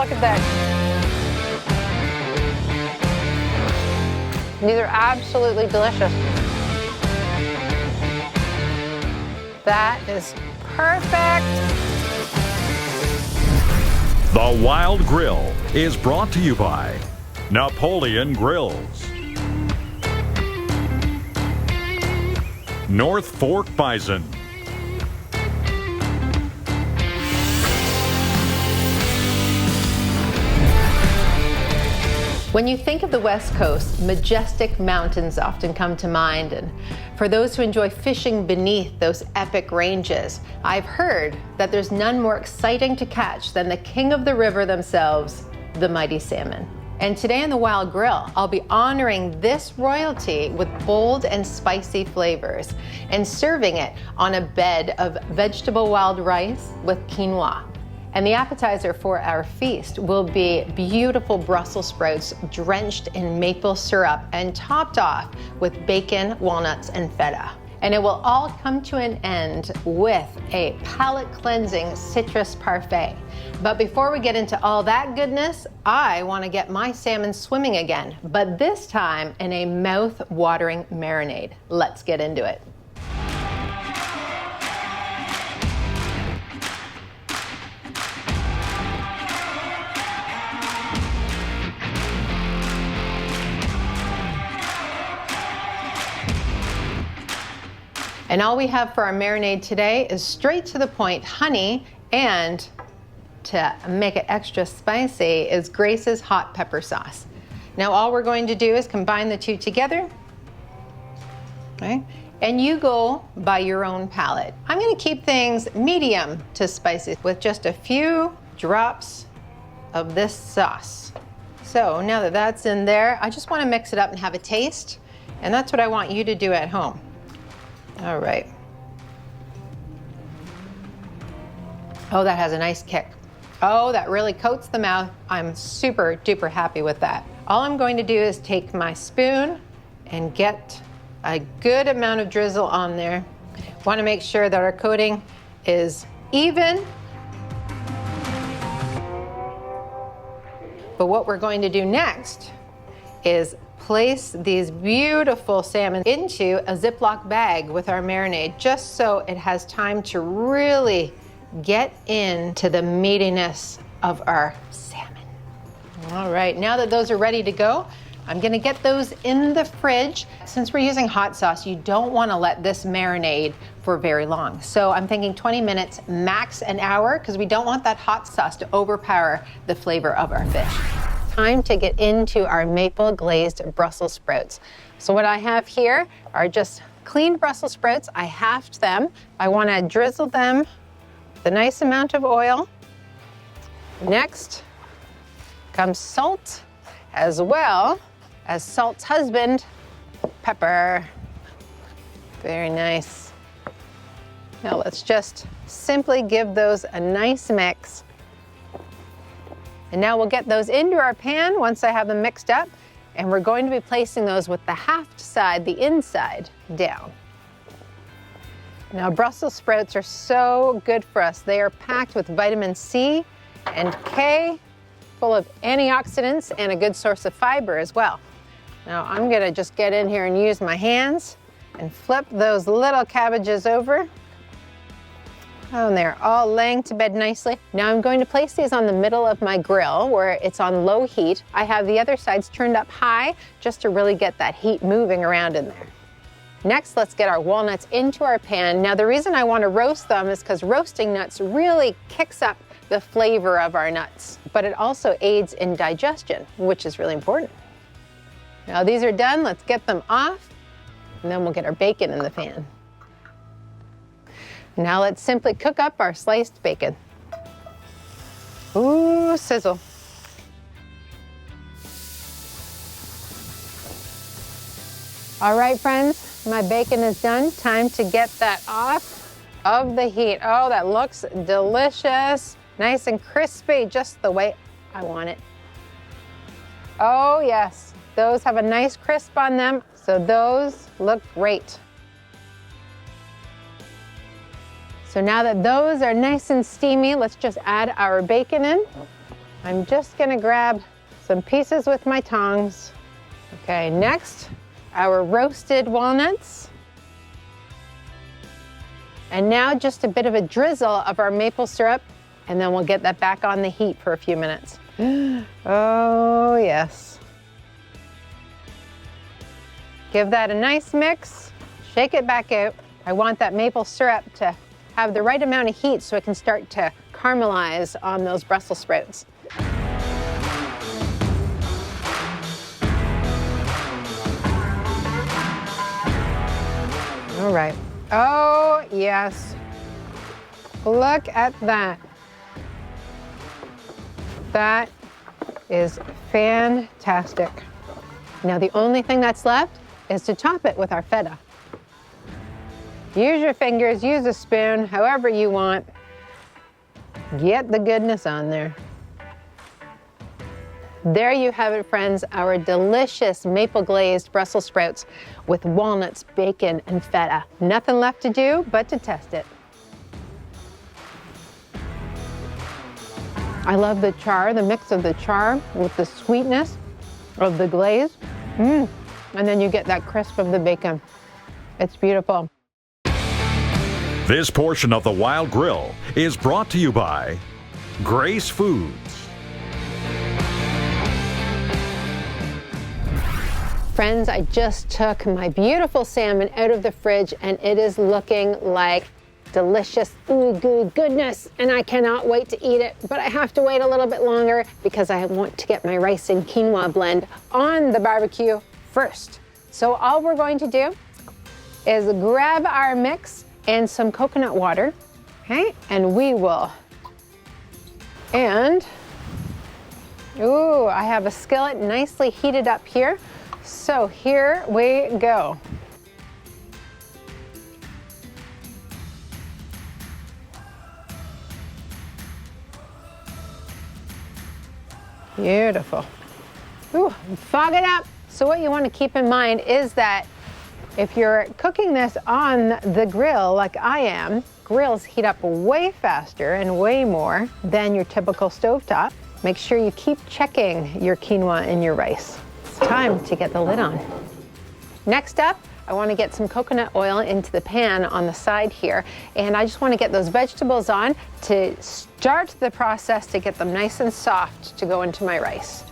look at that. These are absolutely delicious. That is perfect. The Wild Grill is brought to you by Napoleon Grills, North Fork Bison, When you think of the West Coast, majestic mountains often come to mind, and for those who enjoy fishing beneath those epic ranges, I've heard that there's none more exciting to catch than the king of the river themselves, the mighty salmon. And today on the Wild Grill, I'll be honoring this royalty with bold and spicy flavors and serving it on a bed of vegetable wild rice with quinoa. And the appetizer for our feast will be beautiful Brussels sprouts drenched in maple syrup and topped off with bacon, walnuts, and feta. And it will all come to an end with a palate cleansing citrus parfait. But before we get into all that goodness, I want to get my salmon swimming again, but this time in a mouth-watering marinade. Let's get into it. And all we have for our marinade today is straight to the point honey, and to make it extra spicy is Grace's hot pepper sauce. Now all we're going to do is combine the two together, okay? And you go by your own palate. I'm gonna keep things medium to spicy with just a few drops of this sauce. So now that that's in there, I just wanna mix it up and have a taste, and that's what I want you to do at home. All right. Oh, that has a nice kick. Oh, that really coats the mouth. I'm super duper happy with that. All I'm going to do is take my spoon and get a good amount of drizzle on there. Want to make sure that our coating is even. But what we're going to do next is place these beautiful salmon into a Ziploc bag with our marinade, just so it has time to really get into the meatiness of our salmon. All right, now that those are ready to go, I'm gonna get those in the fridge. Since we're using hot sauce, you don't wanna let this marinade for very long. So I'm thinking 20 minutes, max an hour, because we don't want that hot sauce to overpower the flavor of our fish. Time to get into our maple glazed Brussels sprouts. So what I have here are just cleaned Brussels sprouts. I halved them. I want to drizzle them with a nice amount of oil. Next comes salt, as well as salt's husband, pepper. Very nice. Now let's just simply give those a nice mix. And now we'll get those into our pan once I have them mixed up, and we're going to be placing those with the halved side, the inside, down. Now Brussels sprouts are so good for us. They are packed with vitamin C and K, full of antioxidants and a good source of fiber as well. Now I'm gonna just get in here and use my hands and flip those little cabbages over. Oh, and they're all laying to bed nicely. Now I'm going to place these on the middle of my grill where it's on low heat. I have the other sides turned up high just to really get that heat moving around in there. Next, let's get our walnuts into our pan. Now the reason I want to roast them is because roasting nuts really kicks up the flavor of our nuts, but it also aids in digestion, which is really important. Now these are done, let's get them off, and then we'll get our bacon in the pan. Now let's simply cook up our sliced bacon. Ooh, sizzle. All right, friends, my bacon is done. Time to get that off of the heat. Oh, that looks delicious. Nice and crispy, just the way I want it. Oh yes, those have a nice crisp on them, so those look great. So now that those are nice and steamy, let's just add our bacon in. I'm just gonna grab some pieces with my tongs. Okay, next, our roasted walnuts. And now just a bit of a drizzle of our maple syrup, and then we'll get that back on the heat for a few minutes. Oh, yes. Give that a nice mix, shake it back out. I want that maple syrup to have the right amount of heat so it can start to caramelize on those Brussels sprouts. All right. Oh, yes. Look at that. That is fantastic. Now the only thing that's left is to top it with our feta. Use your fingers, use a spoon, however you want. Get the goodness on there. There you have it, friends, our delicious maple-glazed Brussels sprouts with walnuts, bacon, and feta. Nothing left to do but to test it. I love the char, the mix of the char with the sweetness of the glaze. And then you get that crisp of the bacon. It's beautiful. This portion of the Wild Grill is brought to you by Grace Foods. Friends, I just took my beautiful salmon out of the fridge and it is looking like delicious goodness, and I cannot wait to eat it, but I have to wait a little bit longer because I want to get my rice and quinoa blend on the barbecue first. So all we're going to do is grab our mix and some coconut water, okay? And we will, I have a skillet nicely heated up here. So here we go. Beautiful. Ooh, fog it up. So what you want to keep in mind is that if you're cooking this on the grill like I am, grills heat up way faster and way more than your typical stovetop. Make sure you keep checking your quinoa and your rice. It's time to get the lid on. Next up, I want to get some coconut oil into the pan on the side here, and I just want to get those vegetables on to start the process to get them nice and soft to go into my rice.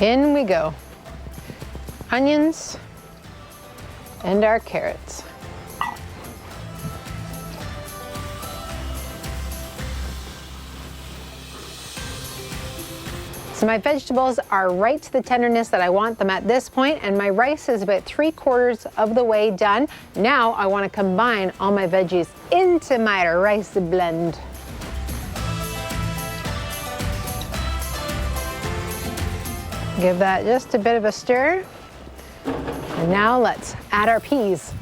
In we go. Onions and our carrots. So my vegetables are right to the tenderness that I want them at this point, and my rice is about 3/4 of the way done. Now I want to combine all my veggies into my rice blend. Give that just a bit of a stir. And now let's add our peas.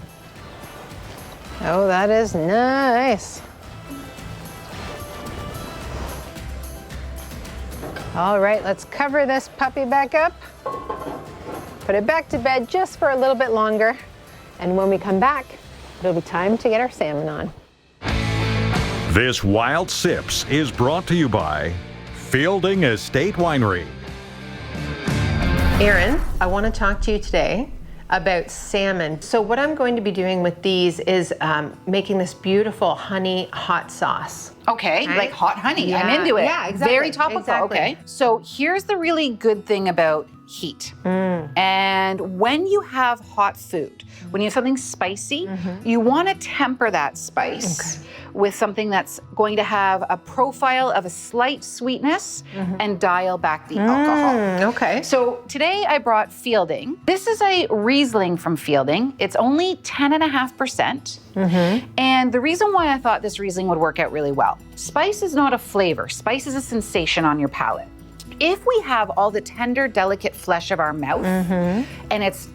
Oh, that is nice. All right, let's cover this puppy back up. Put it back to bed just for a little bit longer. And when we come back, it'll be time to get our salmon on. This Wild Sips is brought to you by Fielding Estate Winery. Erin, I want to talk to you today about salmon. So what I'm going to be doing with these is making this beautiful honey hot sauce. Okay, right? like hot honey. Yeah. I'm into it. Yeah, exactly. Very topical. Exactly. Okay. So here's the really good thing about heat. And when you have hot food, when you have something spicy, you want to temper that spice with something that's going to have a profile of a slight sweetness and dial back the alcohol. Okay. So today I brought Fielding. This is a Riesling from Fielding. It's only 10.5%. And the reason why I thought this Riesling would work out really well, spice is not a flavor. Spice is a sensation on your palate. If we have all the tender, delicate flesh of our mouth and it's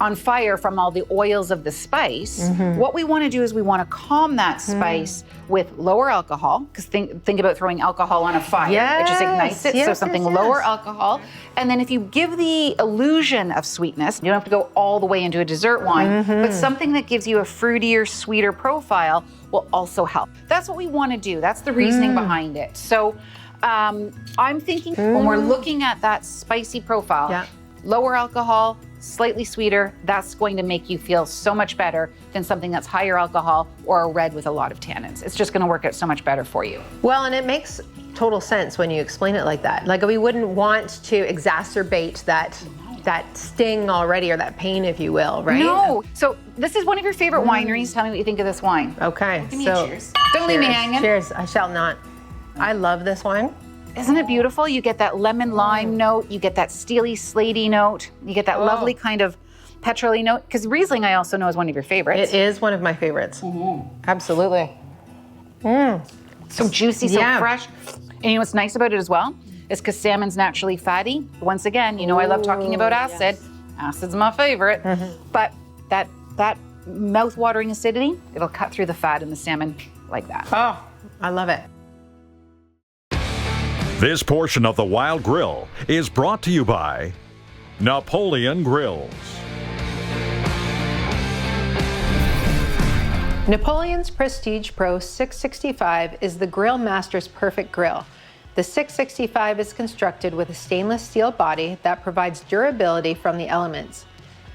on fire from all the oils of the spice. What we want to do is we want to calm that spice with lower alcohol, because think about throwing alcohol on a fire. It just ignites it, so something lower alcohol. And then if you give the illusion of sweetness, you don't have to go all the way into a dessert wine, but something that gives you a fruitier, sweeter profile will also help. That's what we want to do. That's the reasoning behind it. So I'm thinking when we're looking at that spicy profile, lower alcohol, slightly sweeter, that's going to make you feel so much better than something that's higher alcohol or a red with a lot of tannins. It's just going to work out so much better for you. Well, and it makes total sense when you explain it like that. Like, we wouldn't want to exacerbate that sting already, or that pain, if you will, right? No. So this is one of your favorite wineries. Tell me what you think of this wine. Okay. Give me a cheers. Don't leave me hanging. Cheers. I shall not. I love this wine. Isn't it beautiful? You get that lemon lime note, you get that steely slatey note, you get that lovely kind of petrol-y note, because Riesling I also know is one of your favorites. It is one of my favorites. Absolutely. So juicy, so fresh. And you know what's nice about it as well? Is because salmon's naturally fatty. Once again, you know I love talking about acid. Yes. Acid's my favorite. But that mouth-watering acidity, it'll cut through the fat in the salmon like that. Oh, I love it. This portion of the Wild Grill is brought to you by Napoleon Grills. Napoleon's Prestige Pro 665 is the grill master's perfect grill. The 665 is constructed with a stainless steel body that provides durability from the elements.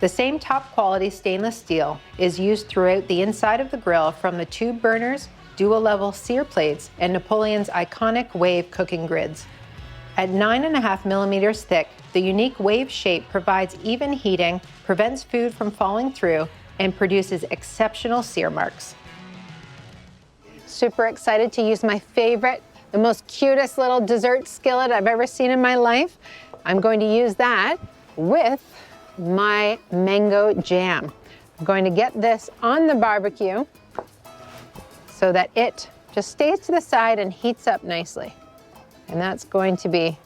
The same top quality stainless steel is used throughout the inside of the grill, from the tube burners, dual level sear plates, and Napoleon's iconic wave cooking grids. At 9.5 millimeters thick, the unique wave shape provides even heating, prevents food from falling through, and produces exceptional sear marks. Super excited to use my favorite, the most cutest little dessert skillet I've ever seen in my life. I'm going to use that with my mango jam. I'm going to get this on the barbecue so that it just stays to the side and heats up nicely. And that's going to be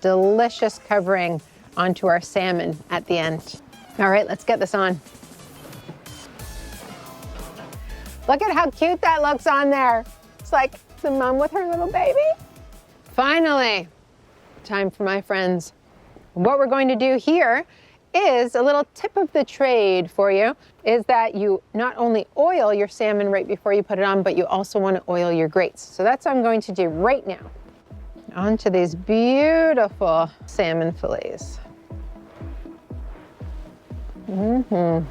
delicious covering onto our salmon at the end. All right, let's get this on. Look at how cute that looks on there. It's like the mom with her little baby. Finally, time for my friends. What we're going to do here is a little tip of the trade for you, is that you not only oil your salmon right before you put it on, but you also want to oil your grates. So that's what I'm going to do right now. Onto these beautiful salmon fillets. And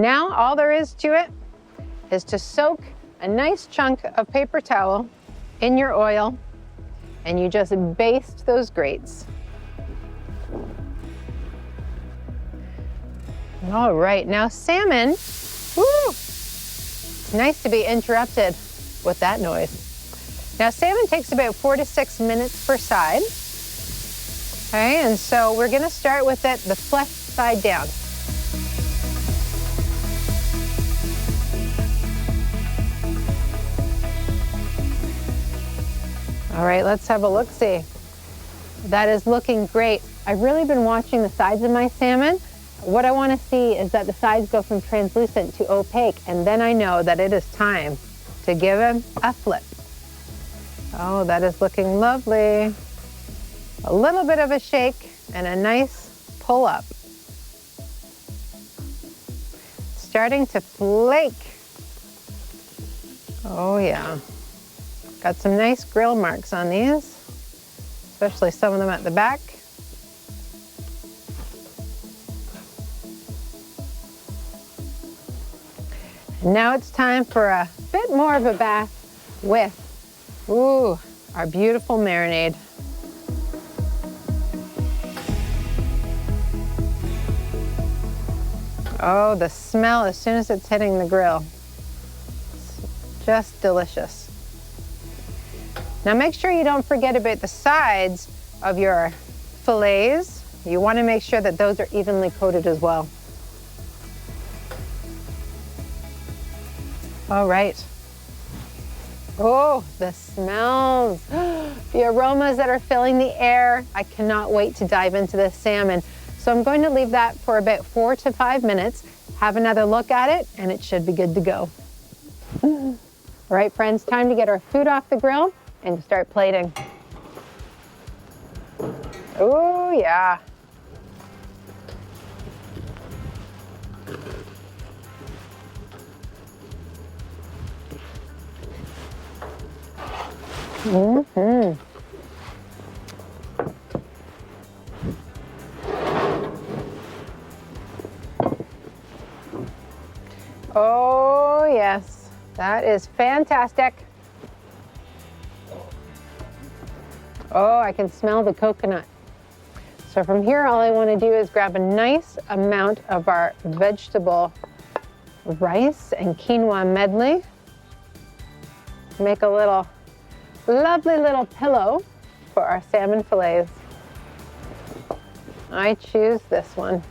now all there is to it is to soak a nice chunk of paper towel in your oil, and you just baste those grates. All right, now salmon, woo! It's nice to be interrupted with that noise. Now salmon takes about 4 to 6 minutes per side. Okay, and so we're gonna start with it, the flesh side down. All right, let's have a look-see. That is looking great. I've really been watching the sides of my salmon. What I want to see is that the sides go from translucent to opaque, and then I know that it is time to give him a flip. Oh, that is looking lovely. A little bit of a shake and a nice pull up. Starting to flake. Oh yeah. Got some nice grill marks on these, especially some of them at the back. And now it's time for a bit more of a bath with, our beautiful marinade. Oh, the smell as soon as it's hitting the grill. It's just delicious. Now make sure you don't forget about the sides of your fillets. You want to make sure that those are evenly coated as well. All right. Oh, the smells, the aromas that are filling the air. I cannot wait to dive into this salmon. So I'm going to leave that for about 4 to 5 minutes, have another look at it, and it should be good to go. All right, friends, time to get our food off the grill and start plating. Oh, yeah. Mm-hmm. Oh, yes, that is fantastic. Oh, I can smell the coconut. So from here, all I want to do is grab a nice amount of our vegetable rice and quinoa medley. Make a lovely little pillow for our salmon fillets. I choose this one.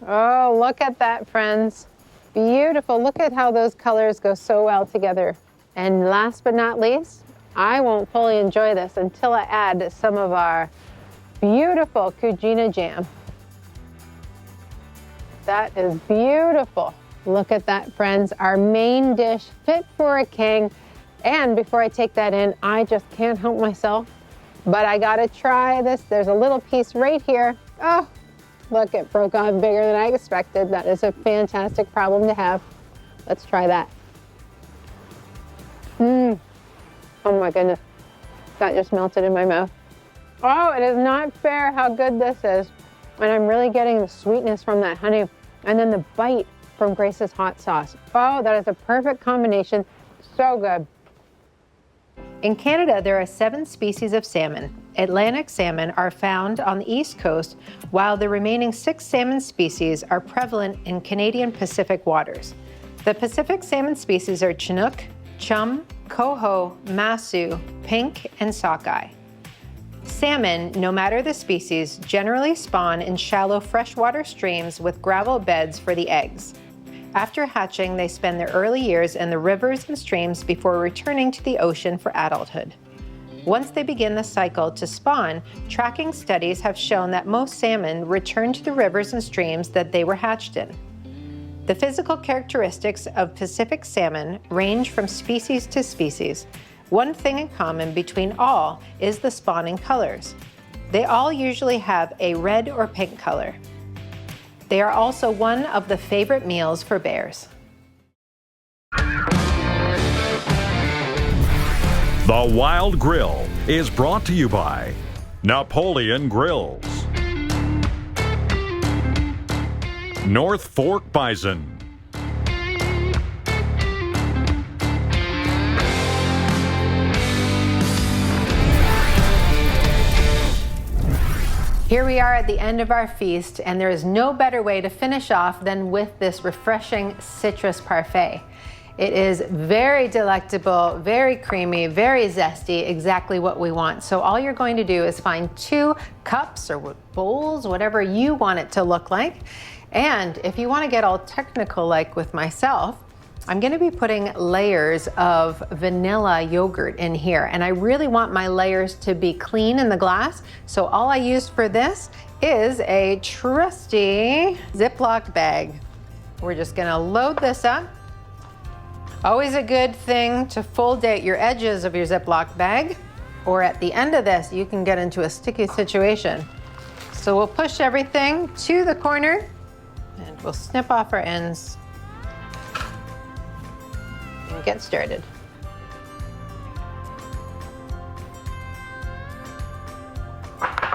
Oh, look at that, friends. Beautiful. Look at how those colors go so well together. And last but not least, I won't fully enjoy this until I add some of our beautiful Kujina jam. That is beautiful. Look at that, friends. Our main dish, fit for a king. And before I take that in, I just can't help myself, but I gotta try this. There's a little piece right here. Oh, look, it broke off bigger than I expected. That is a fantastic problem to have. Let's try that. Oh my goodness, that just melted in my mouth. Oh, it is not fair how good this is. And I'm really getting the sweetness from that honey and then the bite from Grace's hot sauce. Oh, that is a perfect combination. So good. In Canada, there are 7 species of salmon. Atlantic salmon are found on the East Coast, while the remaining 6 salmon species are prevalent in Canadian Pacific waters. The Pacific salmon species are Chinook, Chum, Coho, Masu, Pink, and Sockeye. Salmon, no matter the species, generally spawn in shallow freshwater streams with gravel beds for the eggs. After hatching, they spend their early years in the rivers and streams before returning to the ocean for adulthood. Once they begin the cycle to spawn, tracking studies have shown that most salmon return to the rivers and streams that they were hatched in. The physical characteristics of Pacific salmon range from species to species. One thing in common between all is the spawning colors. They all usually have a red or pink color. They are also one of the favorite meals for bears. The Wild Grill is brought to you by Napoleon Grills, North Fork Bison, Here we are at the end of our feast, and there is no better way to finish off than with this refreshing citrus parfait. It is very delectable, very creamy, very zesty, exactly what we want. So all you're going to do is find 2 cups or bowls, whatever you want it to look like. And if you want to get all technical like with myself, I'm going to be putting layers of vanilla yogurt in here, and I really want my layers to be clean in the glass. So all I used for this is a trusty Ziploc bag. We're just going to load this up. Always a good thing to fold out your edges of your Ziploc bag, or at the end of this, you can get into a sticky situation. So we'll push everything to the corner, and we'll snip off our ends. Get started.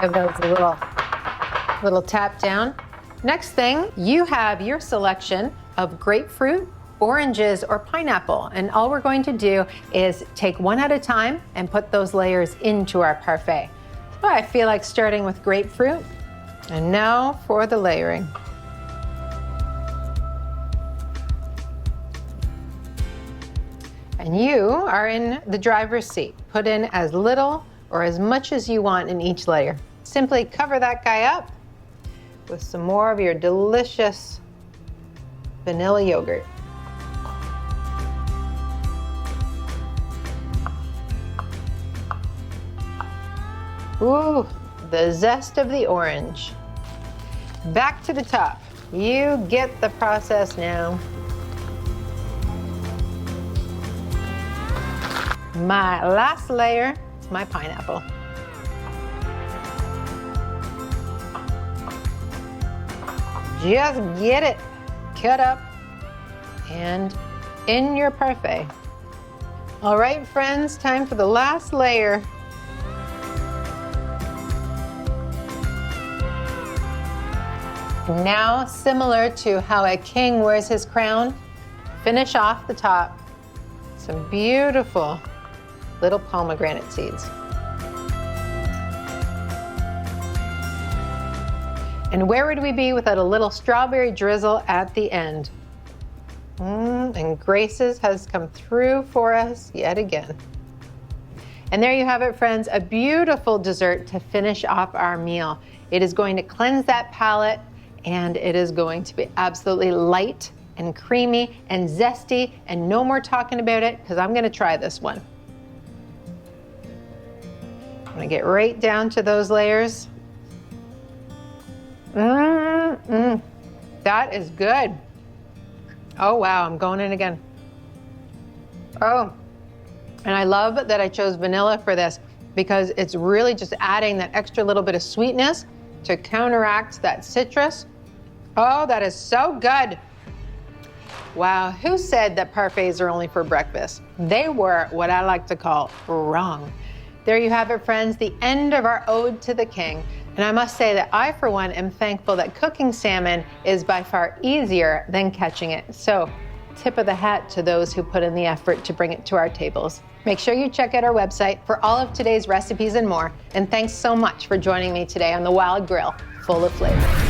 Give those a little tap down. Next thing, you have your selection of grapefruit, oranges, or pineapple, and all we're going to do is take one at a time and put those layers into our parfait. So I feel like starting with grapefruit, and now for the layering. And you are in the driver's seat. Put in as little or as much as you want in each layer. Simply cover that guy up with some more of your delicious vanilla yogurt. Ooh, the zest of the orange. back to the top. You get the process now. My last layer is my pineapple. Just get it cut up and in your parfait. All right, friends, time for the last layer. Now, similar to how a king wears his crown, finish off the top some beautiful little pomegranate seeds. And where would we be without a little strawberry drizzle at the end? And Grace's has come through for us yet again. And there you have it, friends, a beautiful dessert to finish off our meal. It is going to cleanse that palate, and it is going to be absolutely light and creamy and zesty, and no more talking about it because I'm going to try this one. I'm going to get right down to those layers. That is good. Oh wow, I'm going in again. Oh, and I love that I chose vanilla for this because it's really just adding that extra little bit of sweetness to counteract that citrus. Oh, that is so good. Wow, who said that parfaits are only for breakfast? They were what I like to call wrong. There you have it, friends, the end of our ode to the king. And I must say that I, for one, am thankful that cooking salmon is by far easier than catching it. So, tip of the hat to those who put in the effort to bring it to our tables. Make sure you check out our website for all of today's recipes and more. And thanks so much for joining me today on the Wild Grill, full of flavor.